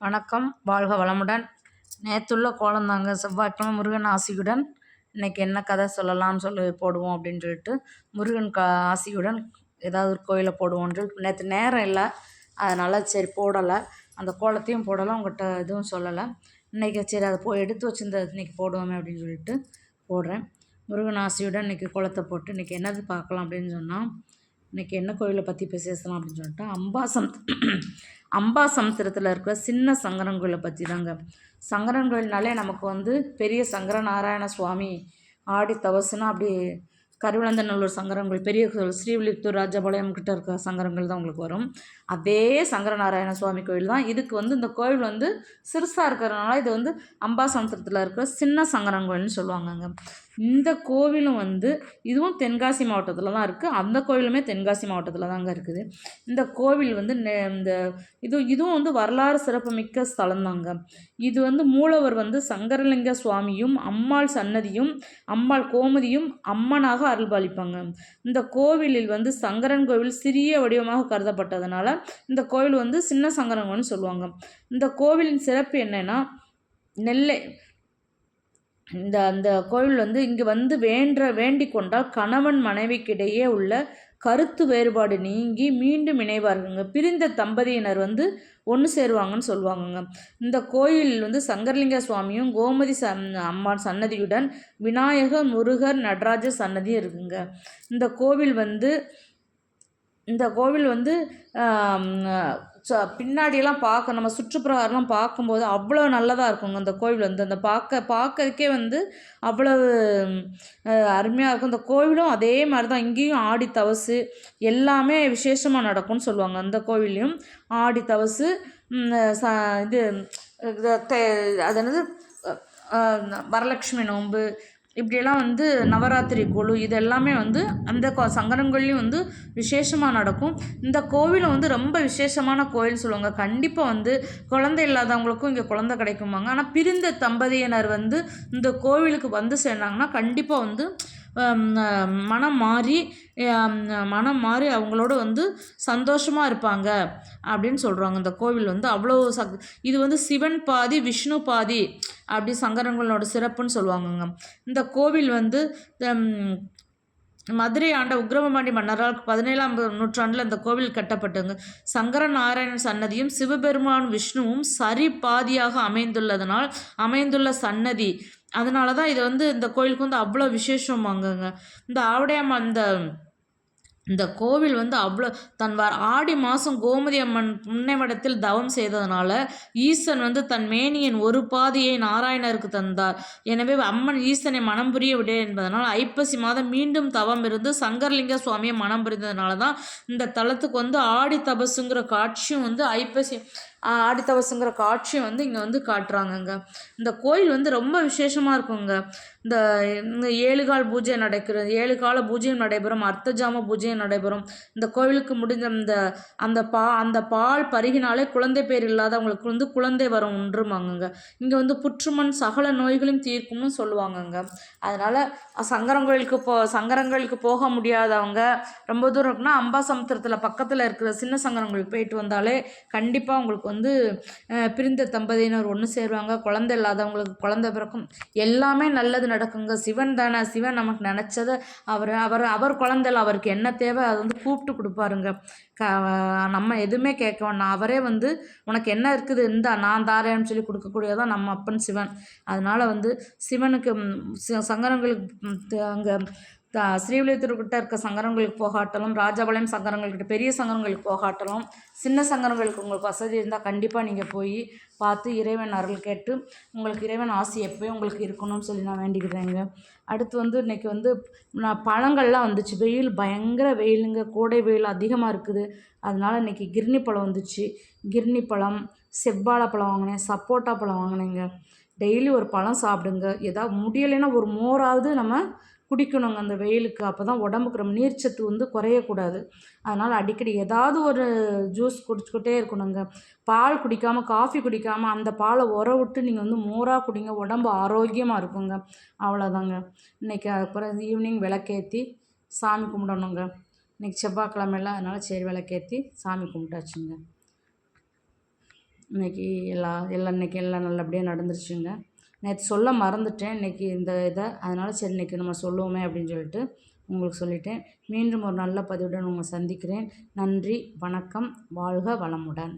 வணக்கம், வாழ்க வளமுடன். நேற்றுள்ள கோலந்தாங்க செவ்வாய்க்கிழமை முருகன் ஆசியுடன் இன்றைக்கி என்ன கதை சொல்லலாம்னு போடுவோம் அப்படின்னு சொல்லிட்டு முருகன் ஆசியுடன் ஏதாவது ஒரு கோயிலை போடுவோம்னு சொல்லிட்டு நேற்று நேரம் இல்லை, அதனால் சரி போடலை. அந்த கோலத்தையும் போடலை, உங்கள்கிட்ட எதுவும் சொல்லலை. இன்றைக்கி சரி அதை எடுத்து வச்சுருந்த இன்றைக்கி போடுவோமே அப்படின்னு சொல்லிட்டு போடுறேன். முருகன் ஆசியுடன் இன்றைக்கி கோலத்தை போட்டு இன்றைக்கி என்னது பார்க்கலாம் அப்படின்னு சொன்னால், இன்றைக்கி என்ன கோயிலை பற்றி பேசலாம் அப்படின்னு சொல்லிட்டு அம்பாசமுத்திரத்தில் இருக்கிற சின்ன சங்கரன் கோயிலை பற்றி தாங்க. சங்கரன் கோயில்னாலே நமக்கு பெரிய சங்கர நாராயண சுவாமி ஆடி தவசுனா அப்படி கருவிழந்தநல்லூர் சங்கரன் கோயில், பெரிய ஸ்ரீவில்லிபுத்தூர் ராஜபாளையம் கிட்ட இருக்க சங்கரங்கள் தான் உங்களுக்கு வரும். அதே சங்கரநாராயண சுவாமி கோயில் தான். இதுக்கு இந்த கோயில் சிறுசாக இருக்கிறதுனால இது அம்பாசமுத்திரத்தில் இருக்கிற சின்ன சங்கரன் கோயில்னு சொல்லுவாங்கங்க. இந்த கோவிலும் இதுவும் தென்காசி மாவட்டத்தில் தான் இருக்குது. அந்த கோவிலுமே தென்காசி மாவட்டத்தில் தாங்க இருக்குது. இந்த கோவில் இந்த இதுவும் வரலாறு சிறப்புமிக்க ஸ்தலம் தாங்க. இது மூலவர் சங்கரலிங்க சுவாமியும் அம்மாள் சன்னதியும் அம்மாள் கோமதியும் அம்மனாக அருள்பாலிப்பாங்க. இந்த கோவிலில் சங்கரன் கோவில் சிறிய வடிவமாக கருதப்பட்டதுனால இந்த கோவில் சின்ன சங்கரன் கோவில்னு சொல்லுவாங்க. இந்த கோவிலின் சிறப்பு என்னன்னா, நெல்லை அந்த கோவில் இங்கே வேண்டிக் கொண்டால் கணவன் மனைவிக்கிடையே உள்ள கருத்து வேறுபாடு நீங்கி மீண்டும் இணைவாருங்க. பிரிந்த தம்பதியினர் ஒன்று சேருவாங்கன்னு சொல்லுவாங்கங்க. இந்த கோயில் சங்கரலிங்க சுவாமியும் கோமதி அம்மா சன்னதியுடன் விநாயகர், முருகர், நடராஜர் சன்னதியும் இருக்குங்க. இந்த கோவில் பின்னாடியெல்லாம் பார்க்க நம்ம சுற்றுப்பிரகாரம்லாம் பார்க்கும்போது அவ்வளோ நல்லதாக இருக்குங்க. இந்த கோவில் அந்த பார்க்கறதுக்கே அவ்வளவு அருமையாக இருக்கும். இந்த கோவிலும் அதே மாதிரி தான். இங்கேயும் ஆடி தவசு எல்லாமே விசேஷமாக நடக்கும்னு சொல்லுவாங்க. அந்த கோவிலையும் ஆடி தவசு இது அது என்னது வரலட்சுமி நோன்பு இப்படியெல்லாம் நவராத்திரி குழு இது எல்லாமே அந்த சங்கரன்கோயிலையும் விசேஷமாக நடக்கும். இந்த கோவிலும் ரொம்ப விசேஷமான கோயில் சொல்லுவாங்க. கண்டிப்பாக குழந்தை இல்லாதவங்களுக்கும் இங்கே குழந்தை கிடைக்குமாங்க. ஆனால் பிரிந்த தம்பதியினர் இந்த கோவிலுக்கு சேர்ந்தாங்கன்னா கண்டிப்பாக மனம் மாறி அவங்களோட சந்தோஷமாக இருப்பாங்க அப்படின்னு சொல்கிறாங்க. இந்த கோவில் அவ்வளோ இது சிவன் பாதி விஷ்ணு பாதி அப்படி சங்கரங்களோட சிறப்புன்னு சொல்லுவாங்கங்க. இந்த கோவில் மதுரை ஆண்ட உக்கிரமபாண்டி மன்னரால் 17ஆம் நூற்றாண்டில் இந்த கோவில் கட்டப்பட்டங்க. சங்கர நாராயணன் சன்னதியும் சிவபெருமான் விஷ்ணுவும் சரி பாதியாக அமைந்துள்ள சன்னதி. அதனால தான் இது இந்த கோயிலுக்கு அவ்வளோ விசேஷமாங்கங்க. இந்த ஆவுடையம்மா இந்த கோவில் அவ்வளோ ஆடி மாதம் கோமதி அம்மன் புன்னைமடத்தில் தவம் செய்ததுனால ஈசன் தன் மேனியின் ஒரு பாதியை நாராயணருக்கு தந்தார். எனவே அம்மன் ஈசனை மனம் புரிய விட என்பதனால் ஐப்பசி மாதம் மீண்டும் தவம் இருந்து சங்கரலிங்க சுவாமியை மனம் புரிந்ததுனால தான் இந்த தலத்துக்கு ஆடி தபசுங்கிற காட்சியும் ஐப்பசி ஆடி தவசுங்கிற காட்சியும் இங்கே காட்டுறாங்கங்க. இந்த கோயில் ரொம்ப விசேஷமாக இருக்குங்க. இந்த 7 கால் பூஜை நடக்கிறது, 7 கால பூஜையும் நடைபெறும், அர்த்தஜாம பூஜையும் நடைபெறும். இந்த கோவிலுக்கு முடிந்த அந்த பால் பருகினாலே குழந்தை பேர் இல்லாதவங்களுக்கு குழந்தை வரும் ஒன்றுமாங்கங்க. இங்கே புற்றுமண் சகல நோய்களையும் தீர்க்கும்னு சொல்லுவாங்கங்க. அதனால் சங்கரங்களுக்கு போக முடியாதவங்க ரொம்ப தூரம் இருக்குன்னா அம்பாசமுத்திரத்தில் பக்கத்தில் இருக்கிற சின்ன சங்கரங்களுக்கு போயிட்டு வந்தாலே கண்டிப்பாக உங்களுக்கு பிரிந்த தம்பதியினர் ஒன்று சேருவாங்க. குழந்தை இல்லாதவங்களுக்கு குழந்தை பிறக்கும். எல்லாமே நல்லது நடக்குங்க. சிவன் தானே, சிவன் நமக்கு நினச்சதை அவர் குழந்தைல அவருக்கு என்ன தேவை அதை கூப்பிட்டு கொடுப்பாருங்க. நம்ம எதுவுமே கேட்க வேண்டாம். அவரே உனக்கு என்ன இருக்குது நான் தாரேன்னு சொல்லி கொடுக்கக்கூடியதான் நம்ம அப்பன் சிவன். அதனால் சிவனுக்கு சங்கரங்களுக்கு அங்கே ஸ்ரீவில்லிபுத்தூர்கிட்ட இருக்க சங்கரங்களுக்கு போகாட்டலும், ராஜபாளையம் சங்கரங்கள்கிட்ட பெரிய சங்கரங்களுக்கு போகாட்டலும், சின்ன சங்கரங்களுக்கு உங்களுக்கு வசதி இருந்தால் கண்டிப்பாக நீங்கள் போய் பார்த்து இறைவன் அருள் கேட்டு உங்களுக்கு இறைவன் ஆசி எப்போயும் உங்களுக்கு இருக்கணும்னு சொல்லி நான் வேண்டிக்கிறேங்க. அடுத்து இன்றைக்கி நான் பழங்கள்லாம் வந்துச்சு. வெயில் பயங்கர வெயிலுங்க, கோடை வெயில் அதிகமாக இருக்குது. அதனால் இன்றைக்கி கிர்னி பழம் வந்துச்சு. கிர்னி பழம், செவ்வாழை பழம் வாங்கினேன், சப்போட்டா பழம் வாங்கினேங்க. டெய்லி ஒரு பழம் சாப்பிடுங்க. ஏதாவது முடியலைன்னா ஒரு மோராவது நம்ம குடிக்கணுங்க அந்த வெயிலுக்கு. அப்போ தான் உடம்புக்கு நம்ம நீர்ச்சத்து குறையக்கூடாது. அதனால் அடிக்கடி ஏதாவது ஒரு ஜூஸ் குடிச்சுக்கிட்டே இருக்கணுங்க. பால் குடிக்காமல், காஃபி குடிக்காமல் அந்த பாலை விட்டு நீங்கள் மோராக குடிங்க. உடம்பு ஆரோக்கியமாக இருக்குங்க. அவ்வளோதாங்க. இன்றைக்கி அப்புறம் ஈவினிங் விளக்கேற்றி சாமி கும்பிடணுங்க. இன்றைக்கி செவ்வாய்க்கிழமையில் அதனால் சரி விளக்கேற்றி சாமி கும்பிட்டாச்சுங்க. இன்றைக்கி எல்லாம் இன்றைக்கி எல்லாம் நல்லபடியாக நடந்துருச்சுங்க. நேற்று சொல்ல மறந்துட்டேன் இன்றைக்கி இந்த இதை, அதனால் சரி இன்றைக்கி நம்ம சொல்லுவோமே அப்படின்னு சொல்லிட்டு உங்களுக்கு சொல்லிட்டேன். மீண்டும் ஒரு நல்ல பதிவுடன் உங்களை சந்திக்கிறேன். நன்றி, வணக்கம், வாழ்க வளமுடன்.